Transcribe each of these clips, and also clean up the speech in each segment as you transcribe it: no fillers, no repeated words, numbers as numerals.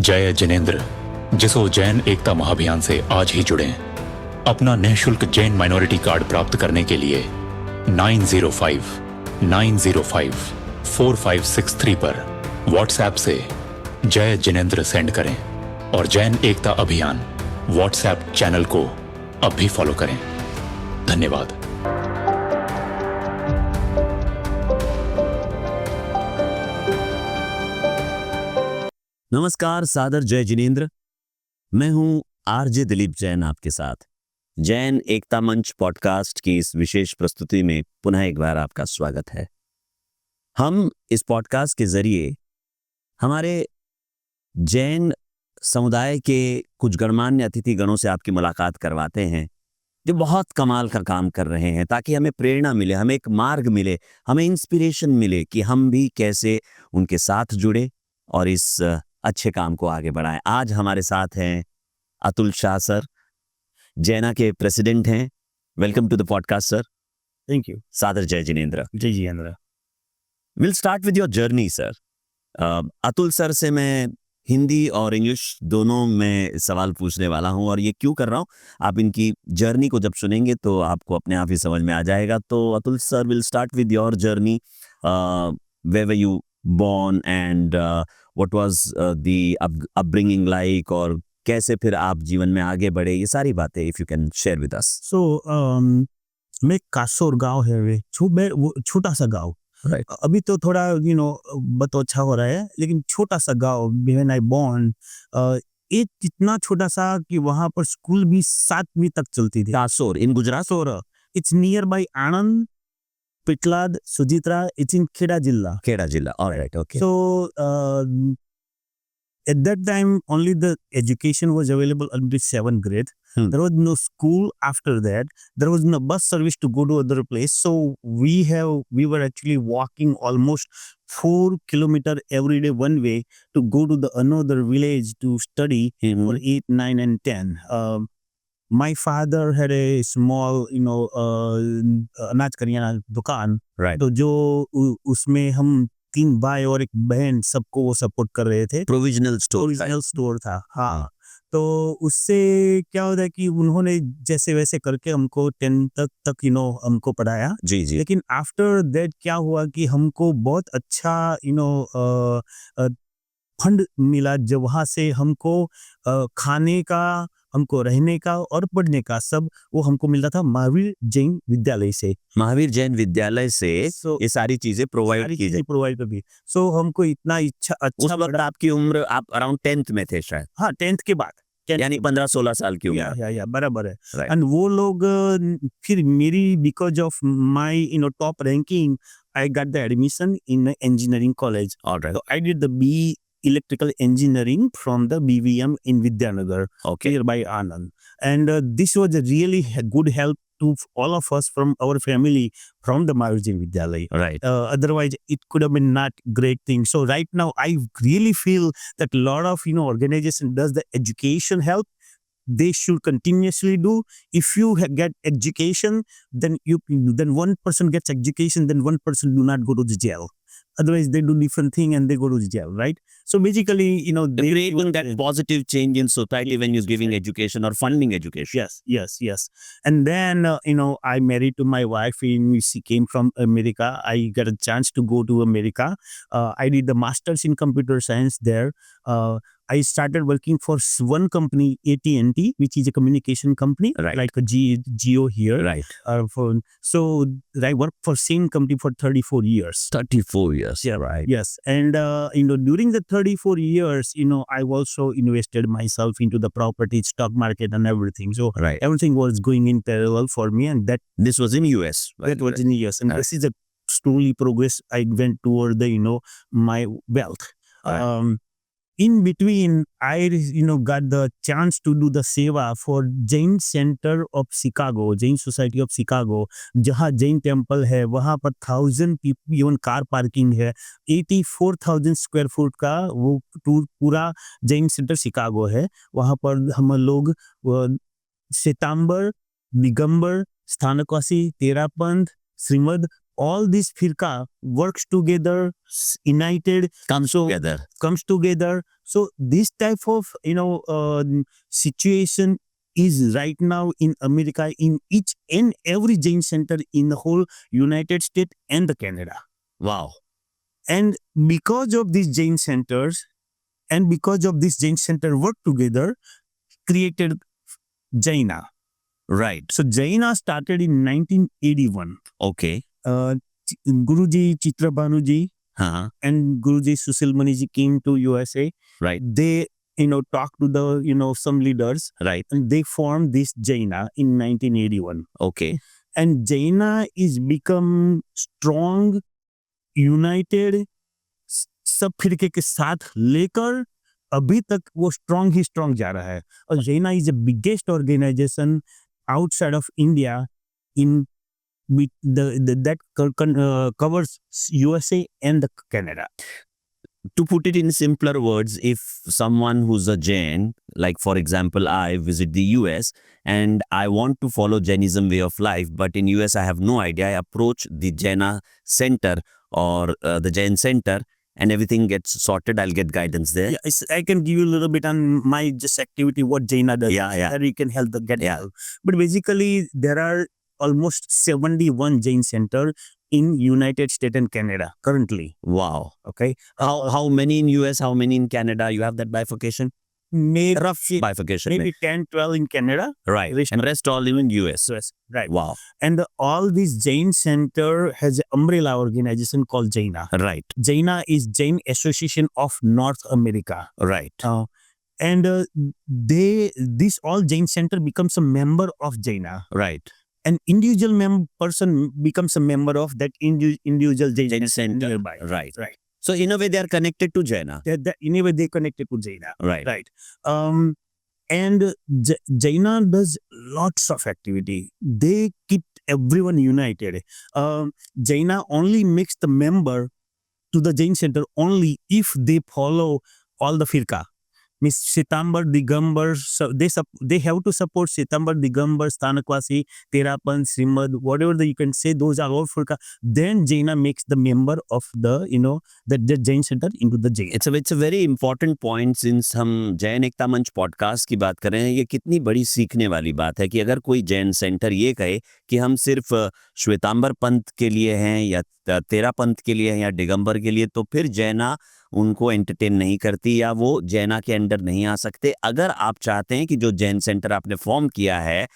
जय जिनेंद्र, जिस उज्जैन एकता महाअभियान से आज ही जुड़ें। अपना निःशुल्क जैन माइनॉरिटी कार्ड प्राप्त करने के लिए 9059054563 पर व्हाट्सएप से जय जिनेंद्र सेंड करें और जैन एकता अभियान व्हाट्सएप चैनल को अब भी फॉलो करें। धन्यवाद। नमस्कार, सादर जय जिनेंद्र। मैं हूं आरजे दिलीप जैन आपके साथ जैन एकता मंच पॉडकास्ट की इस विशेष प्रस्तुति में पुनः एक बार आपका स्वागत है। हम इस पॉडकास्ट के जरिए हमारे जैन समुदाय के कुछ गणमान्य अतिथि गणों से आपकी मुलाकात करवाते हैं जो बहुत कमाल का काम कर रहे हैं, ताकि हमें प्रेरणा मिले, हमें एक मार्ग मिले, हमें इंस्पिरेशन मिले कि हम भी कैसे उनके साथ जुड़े और इस अच्छे काम को आगे बढ़ाएं। आज हमारे साथ हैं अतुल शाह सर, जैना के प्रेसिडेंट हैं। Welcome to the podcast sir. Thank you. सादर जय जिनेंद्र। जय जिनेंद्र। Will start with your journey sir. Atul sir से मैं हिंदी और इंग्लिश दोनों में सवाल पूछने वाला हूं, और ये क्यों कर रहा हूं, आप इनकी जर्नी को जब सुनेंगे तो आपको अपने आप ही समझ में आ जाएगा। तो Atul sir, will start with your journey. Where were you born and what was the upbringing like, और कैसे फिर आप जीवन में आगे बढ़े, ये सारी बातें if you can share with us. So मैं कासोर गांव है, वे छोटा सा गांव। Right. अभी तो थोड़ा बहुत अच्छा हो रहा है, लेकिन छोटा सा गांव when I born, एक इतना छोटा सा कि वहां पर स्कूल भी 7वीं तक चलती थी। कासोर in Gujarat. It's nearby Anand, Pitlad, Sujitra. It's in Kheda Jilla. Kheda जिला। All right, okay. So at that time, only the education was available until 7th grade. There was no school after that. There was no bus service to go to other place. So we were actually walking almost 4 kilometers every day one way to go to the another village to study for 8, 9, and 10. My father had a small, अनाज करियाना दुकान। Right. तो जो उसमें हम 3 भाई और एक बहन, सबको वो सपोर्ट कर रहे थे। Provisional store। ओरिजिनल स्टोर था। हाँ। तो उससे क्या होता है कि उन्होंने जैसे वैसे करके हमको 10 तक हमको पढ़ाया। जी जी। लेकिन आफ्टर दैट क्या हुआ कि हमको बहुत अच्छा फंड मिला, जब वहाँ से हमको खाने का, हमको रहने का और पढ़ने का सब वो हमको मिलता था महावीर जैन विद्यालय से। महावीर जैन विद्यालय से ये सारी चीजें प्रोवाइड की जाए। प्रोवाइड कर दी। सो हमको इतना अच्छा उस वक्त आपकी उम्र, आप अराउंड 10th में थे शायद। हाँ, 10th के बाद, यानी 15-16 साल की उम्र। या बराबर है। Right. एंड वो लोग फिर मेरी because of my top ranking, I got the admission in engineering college. Alright. I did the BE electrical engineering from the BVM in Vidyanagar, Okay. nearby Anand. And this was a really good help to all of us from our family from the Mahavir Jain Vidyalaya. Right. Otherwise, it could have been not great thing. So right now, I really feel that a lot of organization does the education help. They should continuously do. If you get education, then one person gets education, then one person do not go to the jail. Otherwise, they do different thing and they go to the jail, right? So basically, they Creating that positive change in society when you're giving education or funding education. Yes. And then, I married to my wife. She came from America. I got a chance to go to America. I did the master's in computer science there. I started working for one company, AT&T, which is a communication company, Right. like a Geo here. Right. So I worked for same company for 34 years. 34 years. Yeah, Right. Yes. And, during the 34 years, I also invested myself into the property, stock market and everything. So Right. everything was going in parallel for me. And This was in US. that was in years. And Right. this is a slowly progress I went toward the, my wealth. Right. In between, I got the chance to do the seva for Jain Center of Chicago, Jain Society of Chicago, जहाँ Jain temple है, वहाँ पर 1000 people, even car parking है। 84,000 square foot का वो पूरा Jain centre Chicago है। वहाँ पर हम लोग Shvetambar, Digambar, Sthanakvasi, Terapanth, Shrimad, all these firqa works together, united, Comes together. comes together So this type of situation is right now in America, in each and every Jain center in the whole United States and the Canada. Wow. And because of these Jain centers and because of this Jain center work together, created Jaina. Right. So Jaina started in 1981. Okay. Guruji Chitra Banuji Uh-huh. and Guruji Sushil Maniji came to USA. Right. They talked to the some leaders, Right. and they formed this Jaina in 1981. Okay. And Jaina is become strong, united, सब फिरके के साथ लेकर अभी तक वो strong ही strong जा रहा है. और JAINA is the biggest organization outside of India in that covers USA and the Canada. To put it in simpler words, if someone who's a Jain, like for example, I visit the US and I want to follow Jainism way of life, but in US I have no idea, I approach the Jaina center or the Jain center and everything gets sorted, I'll get guidance there. Yeah, I can give you a little bit on my just activity, what Jaina does. Yeah. That you can help get Yeah. help. But basically, there are almost 71 Jain center in United States and Canada currently. Wow. Okay, How many in US, how many in Canada? You have that bifurcation? maybe Rough bifurcation. maybe 10, 12 in Canada. Right. Rest- And rest all in US. US, right. Wow. And all this Jain center has an umbrella organization called Jaina. Right. Jaina is Jain Association of North America. Right. And this all Jain center becomes a member of Jaina. Right. An individual person becomes a member of that individual Jain center nearby. Right. Right. So in a way they are connected to Jaina. Anyway, they connected to Jaina. Right. Right. And Jaina does lots of activity. They keep everyone united. Jaina only makes the member to the Jain center only if they follow all the firqa. Means Sitambar, Digambar, so they have to support Sitambar, Digambar, Stanakwasi, Terapan, Srimad, whatever you can say, those are all firqa. Then Jaina makes the member of the Jain center into the Jain. It's a very important point since हम जैन एकता मंच podcast की बात कर रहे हैं. ये कितनी बड़ी सीखने वाली बात है कि अगर कोई जैन सेंटर ये कहे कि हम सिर्फ श्वेतांबर पंथ के लिए हैं या तेरा पंथ के लिए हैं या दिगंबर के लिए, तो फिर जैना उनको एंटरटेन नहीं करती या वो जैना के अंडर नहीं आ सकते. अगर आप चाहते हैं कि जो जैन सेंटर आपने फॉर्म किया है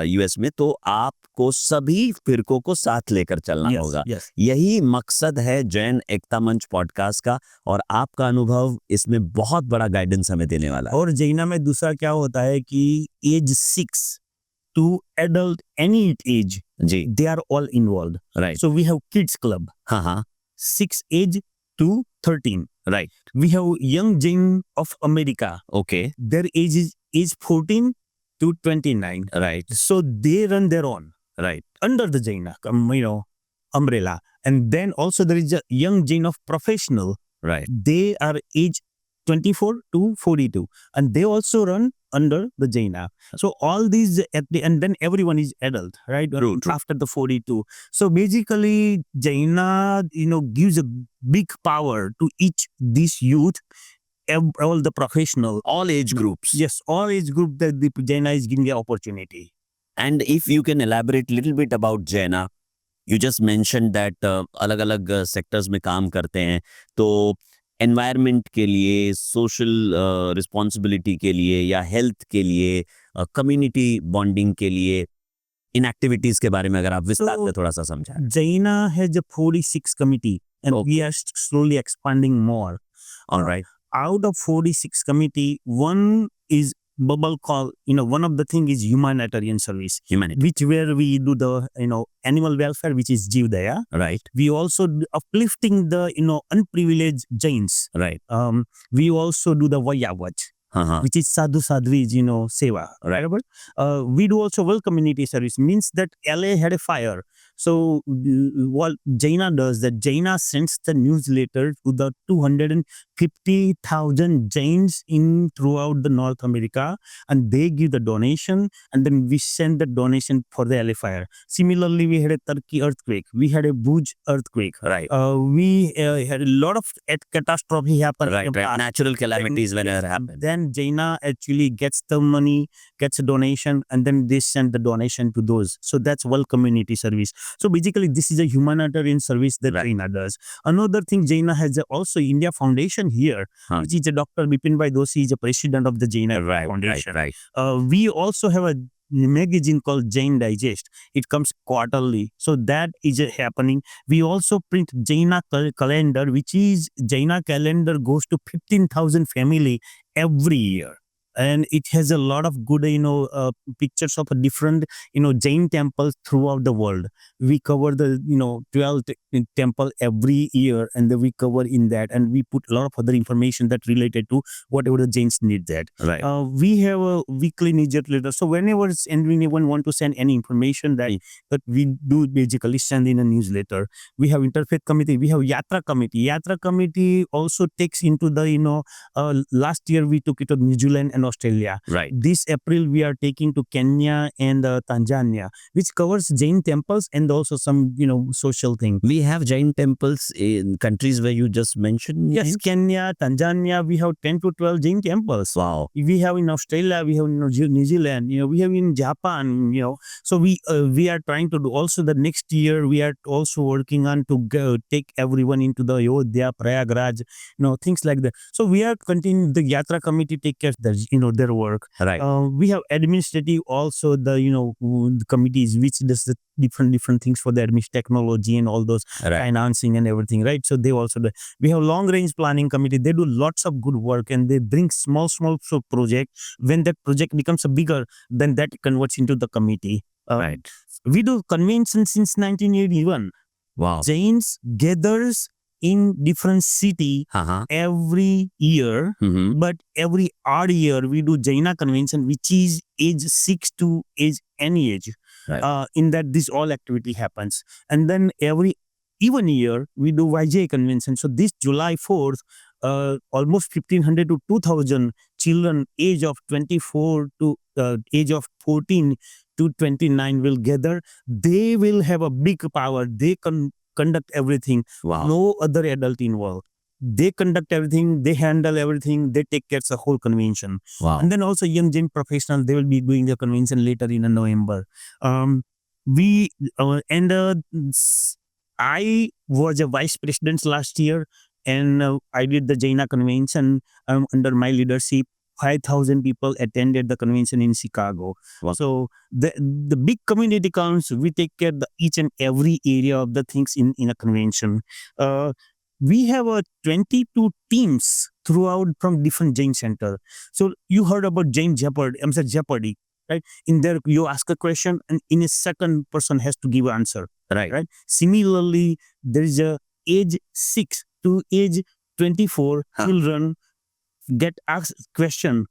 यूएस में, तो आपको सभी फिरकों को साथ लेकर चलना होगा. Yes. यही मकसद है जैन एकता मंच पॉडकास्ट का और आपका अनुभव इसमें बहुत बड़ा गाइडेंस हमें देने वाला है. और जैना में दूसरा क्या होता है कि as 6 to adult any age, जी. they are all involved. Right. So we have kids club, हाँ 6 age to 13. Right. We have Young Jain of America. Okay. Their age is 14 to 29. Right. So they run their own right. under the Jaina, umbrella. And then also there is a Young Jain of Professional. Right. They are age 24 to 42, and they also run under the Jaina. So all these and then everyone is adult, right? True. After the 42. So basically Jaina, gives a big power to each this youth, all the professional. All age groups. Yes, all age group that the Jaina is giving the opportunity. And if you can elaborate little bit about Jaina, you just mentioned that अलग-अलग sectors में काम करते हैं, तो environment के लिए, social responsibility के लिए या हेल्थ के लिए, कम्युनिटी बॉन्डिंग के लिए, इन एक्टिविटीज के बारे में अगर आप विस्तार से थोड़ा सा समझाएं. Jaina has a 46 committee, and we are slowly expanding more. All right. Out of 46 committee, one is bubble call, one of the thing is humanitarian service, Humanity. which where we do the, animal welfare, which is Jeev Daya. Right. We also do uplifting the, unprivileged Jains. Right. We also do the Vayavach, हाँ. which is Sadhu Sadhvi's, seva. Right. We do also well community service, means that LA had a fire. So what Jaina does, that Jaina sends the newsletter to the 50,000 Jains in throughout the North America, and they give the donation, and then we send the donation for the LA fire. Similarly, we had a Turkey earthquake, we had a Bhuj earthquake. Right. We had a lot of catastrophe happen. Right. Natural calamities whenever happen. Then Jaina actually gets the money, gets a donation, and then they send the donation to those. So that's World Community Service. So basically, this is a humanitarian service that Jaina does. Another thing, Jaina has also India Foundation here, which is a Dr. Bipin Bhai Doshi is the president of the Jaina Foundation. Right. We also have a magazine called Jain Digest. It comes quarterly, so that is happening. We also print Jaina calendar, which is Jaina calendar goes to 15,000 family every year. And it has a lot of good, pictures of different, Jain temples throughout the world. We cover the, 12 temple every year, and then we cover in that, and we put a lot of other information that related to whatever the Jains need that. Right. We have a weekly newsletter. So whenever anyone want to send any information that we do basically send in a newsletter. We have interfaith committee. We have Yatra committee. Yatra committee also takes into the, last year we took it to New Zealand and Australia. Right. This April we are taking to Kenya and Tanzania, which covers Jain temples and also some, social thing. We have Jain temples in countries where you just mentioned. Yes, names? Kenya, Tanzania, we have 10 to 12 Jain temples. Wow. We have in Australia, we have in New Zealand, we have in Japan, So we are trying to do also the next year. We are also working on to go take everyone into the Ayodhya, Prayagraj, things like that. So we are continuing the Yatra committee take care of the, their work. Right. We have administrative also the the committees which does the different things for the technology and all those financing and everything, right? So they also do. We have long range planning committee. They do lots of good work, and they bring small project. When that project becomes a bigger, then that converts into the committee. Right. We do convention since 1981. Wow. Jains gathers in different city every year, but every odd year we do Jaina convention, which is age 6 to age any age. Right. In that this all activity happens, and then every even year we do YJ convention. So this July 4th, almost 1,500 to 2,000 children age of 24 to age of 14 to 29 will gather. They will have a big power. They can conduct everything. Wow. No other adult involved. They conduct everything. They handle everything. They take care of the whole convention. Wow. And then also young Jain professional, they will be doing the convention later in November. I was a vice president last year, and I did the Jaina convention under my leadership. 5,000 people attended the convention in Chicago. Wow. So the big community counts. We take care of each and every area of the things in a convention. We have 22 teams throughout from different Jain center. So you heard about Jain Jeopardy, right? In there, you ask a question, and in a second, person has to give an answer. Right. Similarly, there is a age 6 to age 24 children get asked question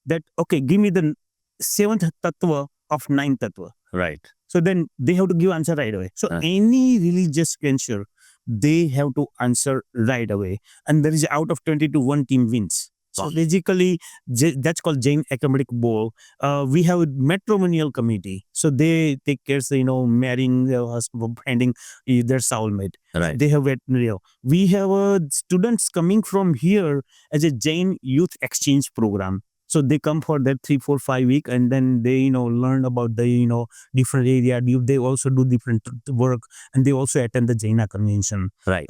that, okay, give me the 7th tattva of 9th tattva. Right. So then they have to give answer right away. So any religious venture, they have to answer right away. And there is out of 22, one team wins. So basically, that's called Jain Academic Bowl. We have a matrimonial committee. So they take care of, marrying their husband, finding their soulmate. Right. They have veterinary. We have students coming from here as a Jain Youth Exchange Program. So they come for that 3, 4, 5 week, and then they, learn about the, different area. They also do different work, and they also attend the Jaina convention. Right.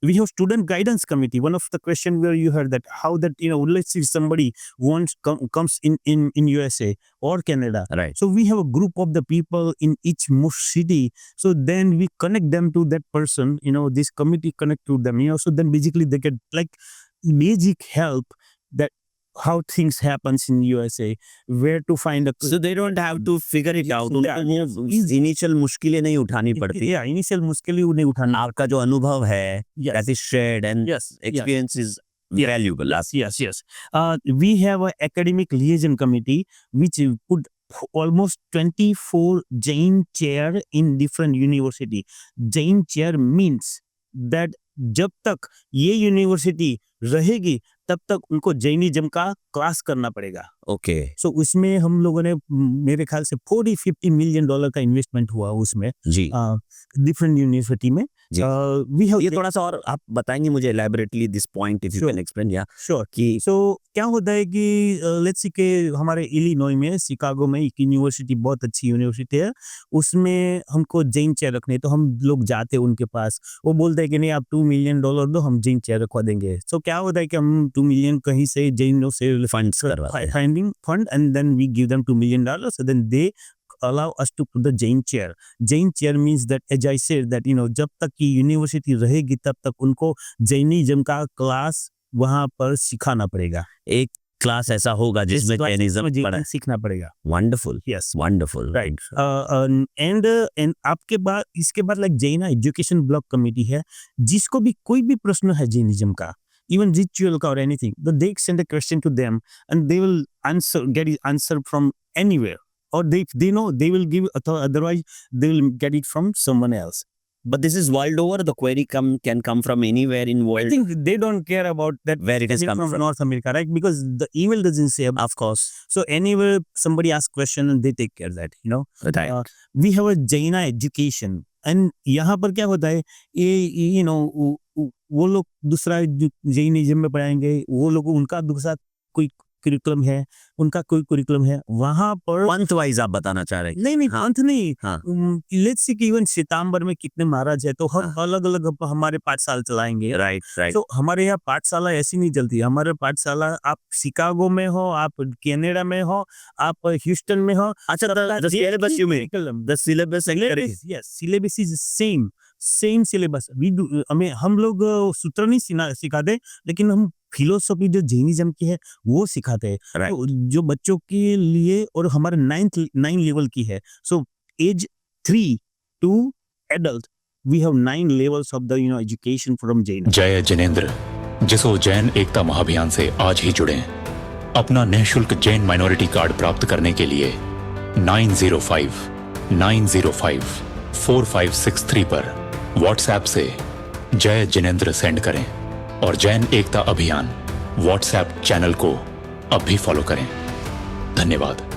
We have student guidance committee. One of the question where you heard that how that, let's say somebody comes in USA or Canada. Right. So we have a group of the people in each most city. So then we connect them to that person, this committee connect to them, so then basically they get like basic help that how things happens in USA, where to find a. So they don't have to figure it out. Initial मुश्किलें नहीं उठानी पड़ती. Yeah, initial मुश्किलें नहीं उठाना. आपका जो अनुभव है, that is shared, and experience is valuable. Yes. We have an academic liaison committee which put almost 24 Jain chair in different university. Jain chair means that जब तक ये यूनिवर्सिटी रहेगी तब तक उनको जैनिज्म का क्लास करना पड़ेगा। ओके। सो उसमें हम लोगों ने मेरे ख्याल से 40-50 मिलियन डॉलर का इन्वेस्टमेंट हुआ उसमें जी डिफरेंट यूनिवर्सिटी में। जी। वी हैव ये थोड़ा सा और आप बताएंगे मुझे elaborately this point if you Sure. Can explain या श्योर। कि सो क्या होता है कि लेट्स सी के हमारे इलिनॉय में शिकागो में एक यूनिवर्सिटी बहुत अच्छी यूनिवर्सिटी है, उसमें हमको जैन चेयर रखने, तो हम लोग जाते हैं उनके पास, वो बोलते हैं कि नहीं आप $2 मिलियन दो, हम जैन चेयर रखवा देंगे। सो क्या होता है कि हम 2 मिलियन कहीं से जैनों से फंड्स करवाते हैं। Finding fund and then we give them $2 मिलियन, so then they allow us to put the Jain chair. Jain chair means that, as I said, that जब तक की यूनिवर्सिटी रहेगी तब तक उनको जैनिज्म का क्लास वहां पर सिखाना पड़ेगा। एक क्लास ऐसा होगा जिसमें जैनिज्म पढ़ा। सीखना पड़ेगा। Wonderful, yes, wonderful, right. And आपके बाद इसके बाद like Jain education block committee है, जिसको भी कोई भी प्रश्न है जैनिज्म का, even ritual or anything, they send a question to them and they will get it answer from anywhere, or they know they will give, otherwise they will get it from someone else. But this is world over. The query can come from anywhere in I world. think they don't care about that Where it has is come from. North America, right? Because the email doesn't say about. Of course. So anywhere somebody asks question and they take care of that, Right. We have a Jaina education, and यहाँ पर क्या होता है, ये वो लोग दूसरा Jainism में पढ़ाएंगे, वो लोग उनका दूसरा कोई करिकुलम है, उनका कोई करिकुलम है, वहां पर पंथ वाइज आप बताना चाह रहे हैं? नहीं हाँ, पंथ नहीं। हाँ। लेट्स सी कि इवन सीताम्बर में कितने महाराज है, तो हम अलग अलग हमारे पाठशाला चलाएंगे। Right right. तो हमारे यहाँ पाठशाला ऐसी नहीं चलती। हमारे पाठशाला, आप शिकागो में हो, आप कनाडा में हो, आप ह्यूस्टन में हो, अच्छा, the syllabus you mean? The syllabus yes, syllabus is same syllabus. हम लोग सूत्र नहीं सिखाते, लेकिन हम फिलोसॉफी जो जैनिज्म की है वो सिखाते हैं। Right. तो जो बच्चों के लिए, और हमारे 9 लेवल की है, so as 3 to adult we have 9 levels of the education from Jain. जय जिनेंद्र, जिसो जैन एकता महाअभियान से आज ही जुड़ें। अपना निःशुल्क जैन माइनॉरिटी कार्ड प्राप्त करने के लिए 9059054563 पर व्हाट्सएप से जय जिनेंद्र सेंड करें और जैन एकता अभियान व्हाट्सएप चैनल को अब भी फॉलो करें। धन्यवाद।